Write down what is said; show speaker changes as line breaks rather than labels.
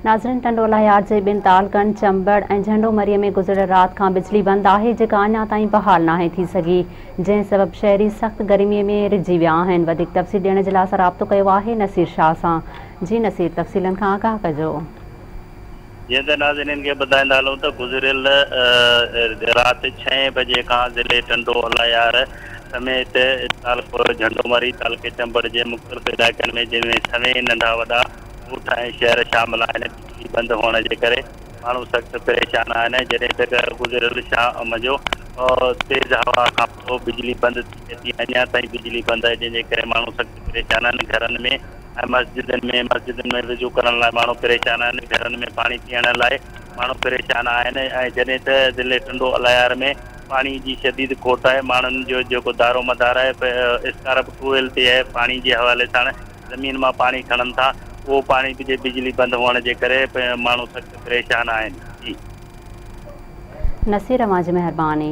नाज़रीन, टंडोला यार्ड जे ॿिनि तालकनि चंबड़ ऐं झंडोमरीअ में गुज़िरियल राति खां बिजली बंद आहे, जेका अञा ताईं बहाल नाहे थी सघी, जंहिं सबब शहरी सख़्त गर्मीअ में रिझी विया आहिनि। वधीक तफ़सील ॾियण जे लाइ असां राब्तो कयो आहे नसीर शाह सां। जी नसीर, तफ़सीलनि खां आगाह कजो।
जीअं त नाज़रीन खे ॿुधाईंदा हलूं त गुज़िरियल राति 6 बजे खां ज़िले टंडोला यार्ड समेत तालको झंडोमरी तालके चंबड़ जे मुख़्तलिफ़ इलाइक़नि में जंहिंमें सवें नंढा वॾा ॻोठ ऐं शहर शामिल आहिनि, बिजली बंदि हुअण जे करे माण्हू सख़्तु परेशान आहिनि। जॾहिं त गुज़िरियल शाम जो तेज़ हवा खां पोइ बिजली बंदि थिए थी, अञा ताईं बिजली बंदि आहे, जंहिंजे करे माण्हू सख़्तु परेशान आहिनि। घरनि में ऐं मस्जिदनि में विज़ू करण लाइ माण्हू परेशान आहिनि। घरनि में पाणी पीअण लाइ माण्हू परेशान आहिनि। ऐं जॾहिं त ज़िले टंडोला यार्ड में पाणी जी शदीद खोट आहे। माण्हुनि जो जेको दारो मदार आहे स्कारप ट्यूबवेल ते आहे, पाणी जे हवाले सां ज़मीन मां पाणी खणनि था, उहो पाणी जे बिजली बंदि हुअण जे करे माण्हू सख़्तु परेशान आहिनि। जी
नसीर, अवां जी महिरबानी।